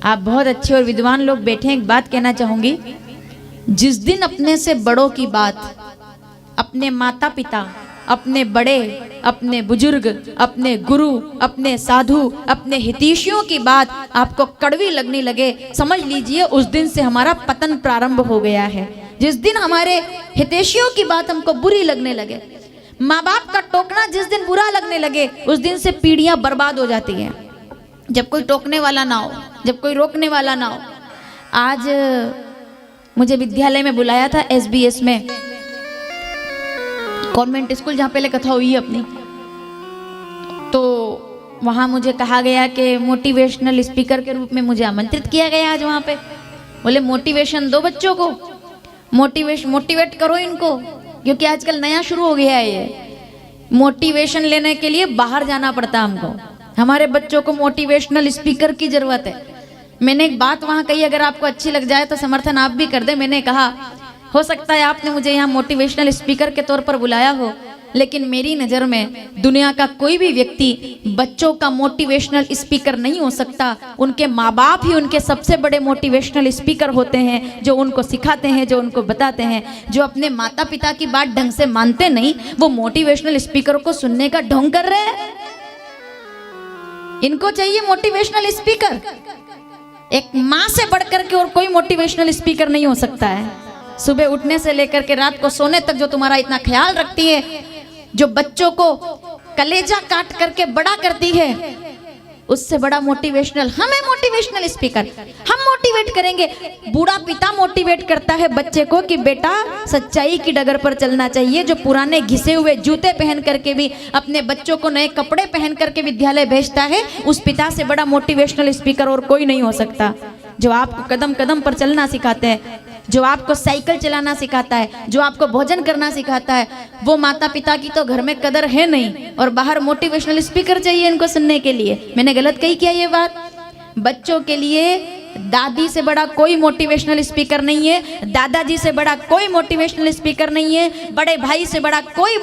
आप बहुत अच्छे और विद्वान लोग बैठे हैं, एक बात कहना चाहूंगी। जिस दिन अपने से बड़ों की बात, अपने माता पिता, अपने बड़े, अपने बुजुर्ग, अपने गुरु, अपने साधु, अपने हितैषियों की बात आपको कड़वी लगने लगे, समझ लीजिए उस दिन से हमारा पतन प्रारंभ हो गया है। जिस दिन हमारे हितैषियों की बात हमको बुरी लगने लगे, माँ बाप का टोकना जिस दिन बुरा लगने लगे, उस दिन से पीढ़ियां बर्बाद हो जाती हैं। जब कोई टोकने वाला ना हो, जब कोई रोकने वाला ना हो। आज मुझे विद्यालय में बुलाया था, SBS में, कॉन्वेंट स्कूल जहाँ पहले कथा हुई है अपनी, तो वहाँ मुझे कहा गया कि मोटिवेशनल स्पीकर के रूप में मुझे आमंत्रित किया गया आज वहाँ पे। बोले मोटिवेशन दो बच्चों को, मोटिवेट करो इनको, क्योंकि आजकल नया शुरू हो गया है ये। मोटिवेशन लेने के लिए बाहर जाना पड़ता है हमको, हमारे बच्चों को मोटिवेशनल स्पीकर की जरूरत है। मैंने एक बात वहाँ कही, अगर आपको अच्छी लग जाए तो समर्थन आप भी कर दे। मैंने कहा हो सकता है आपने मुझे यहाँ मोटिवेशनल स्पीकर के तौर पर बुलाया हो, लेकिन मेरी नज़र में दुनिया का कोई भी व्यक्ति बच्चों का मोटिवेशनल स्पीकर नहीं हो सकता। उनके माँ बाप ही उनके सबसे बड़े मोटिवेशनल स्पीकर होते हैं, जो उनको सिखाते हैं, जो उनको बताते हैं। जो अपने माता पिता की बात ढंग से मानते नहीं, वो मोटिवेशनल स्पीकर को सुनने का ढोंग कर रहे हैं। इनको चाहिए मोटिवेशनल स्पीकर। एक माँ से बढ़कर के और कोई मोटिवेशनल स्पीकर नहीं हो सकता है। सुबह उठने से लेकर के रात को सोने तक जो तुम्हारा इतना ख्याल रखती है, जो बच्चों को कलेजा काट करके बड़ा करती है, उससे बड़ा मोटिवेशनल हम है मोटिवेशनल स्पीकर। हम मोटिवेट करेंगे। बूढ़ा पिता मोटिवेट करता है बच्चे को कि बेटा सच्चाई की डगर पर चलना चाहिए। जो पुराने घिसे हुए जूते पहन करके भी अपने बच्चों को नए कपड़े पहन करके विद्यालय भेजता है, उस पिता से बड़ा मोटिवेशनल स्पीकर और कोई नहीं हो सकता। जो आपको कदम कदम पर चलना सिखाते हैं, जो आपको साइकिल चलाना सिखाता है, जो आपको भोजन करना सिखाता है, वो माता पिता की तो घर में कदर है नहीं, और बाहर मोटिवेशनल स्पीकर चाहिए इनको सुनने के लिए। मैंने गलत कही क्या ये बात? बच्चों के लिए दादी से बड़ा कोई मोटिवेशनल स्पीकर नहीं है, दादाजी से बड़ा कोई मोटिवेशनल स्पीकर नहीं है, बड़े भाई से बड़ा कोई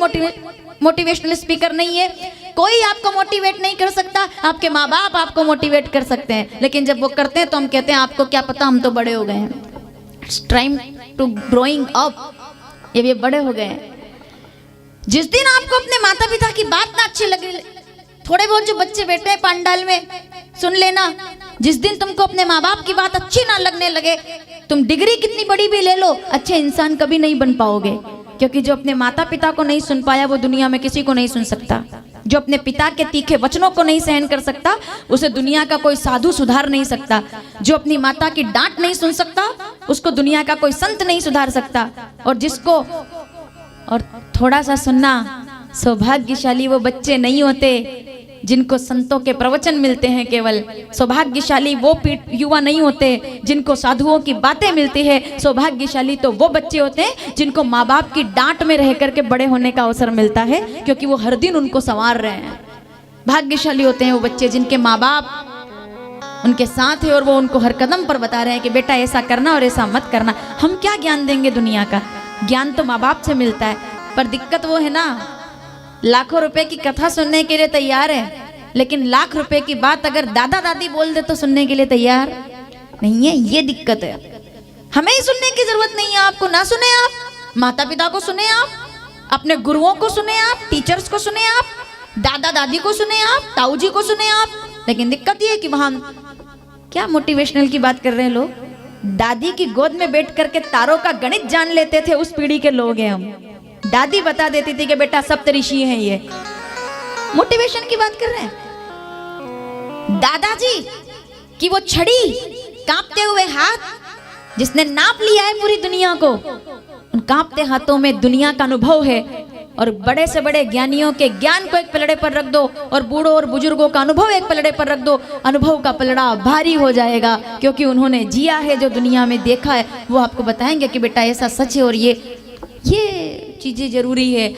मोटिवेशनल स्पीकर नहीं है। कोई आपको मोटिवेट नहीं कर सकता। आपके माँ बाप आपको मोटिवेट कर सकते हैं, लेकिन जब वो करते हैं तो हम कहते हैं आपको क्या पता, हम तो बड़े हो गए हैं। टाइम टू ग्रोइंग अप, ये बड़े हो गए हैं। जिस दिन आपको अपने माता पिता की बात ना अच्छी लगे, थोड़े बहुत जो बच्चे बैठे हैं पंडाल में, सुन लेना, जिस दिन तुमको अपने माँ बाप की बात अच्छी ना लगने लगे, तुम डिग्री कितनी बड़ी भी ले लो, अच्छे इंसान कभी नहीं बन पाओगे। क्योंकि जो अपने माता पिता को नहीं सुन पाया, वो दुनिया में किसी को नहीं सुन सकता। जो अपने पिता के तीखे वचनों को नहीं सहन कर सकता, उसे दुनिया का कोई साधु सुधार नहीं सकता। जो अपनी माता की डांट नहीं सुन सकता, उसको दुनिया का कोई संत नहीं सुधार सकता। और जिसको और थोड़ा सा सुनना, सौभाग्यशाली वो बच्चे नहीं होते जिनको संतों के प्रवचन मिलते हैं। केवल सौभाग्यशाली वो युवा नहीं होते जिनको साधुओं की बातें मिलती है। सौभाग्यशाली तो वो बच्चे होते हैं जिनको माँ बाप की डांट में रह करके बड़े होने का अवसर मिलता है, क्योंकि वो हर दिन उनको संवार रहे हैं। भाग्यशाली होते हैं वो बच्चे जिनके माँ बाप उनके साथ है और वो उनको हर कदम पर बता रहे हैं कि बेटा ऐसा करना और ऐसा मत करना। हम क्या ज्ञान देंगे दुनिया का? ज्ञान तो माँ बाप से मिलता है। पर दिक्कत वो है ना, लाखों रुपए की कथा सुनने के लिए तैयार है, लेकिन लाख रुपए की बात अगर दादा दादी बोल दे तो सुनने के लिए तैयार नहीं है। ये दिक्कत है। हमें ही सुनने की जरूरत नहीं है। आपको ना सुने, आप माता पिता को सुने, आप अपने गुरुओं को सुने, आप टीचर्स को सुने, आप दादा दादी को सुने, आप ताऊ जी को सुने आप। लेकिन दिक्कत ये है कि वहां क्या मोटिवेशनल की बात कर रहे हैं लोग। दादी की गोद में बैठ करके तारों का गणित जान लेते थे, उस पीढ़ी के लोग हैं हम। दादी बता देती थी कि बेटा सप्तऋषि हैं ये। मोटिवेशन की बात कर रहे हैं। दादाजी की वो छड़ी, कांपते हुए हाथ, जिसने नाप लिया है पूरी दुनिया को, उन कांपते हाथों में दुनिया का अनुभव है। और बड़े से बड़े ज्ञानियों के ज्ञान को एक पलड़े पर रख दो और बूढ़ों और बुजुर्गों का अनुभव एक पलड़े पर रख दो, अनुभव का पलड़ा भारी हो जाएगा, क्योंकि उन्होंने जिया है, जो दुनिया में देखा है। वो आपको बताएंगे कि बेटा ऐसा सच है और ये चीजें जरूरी है।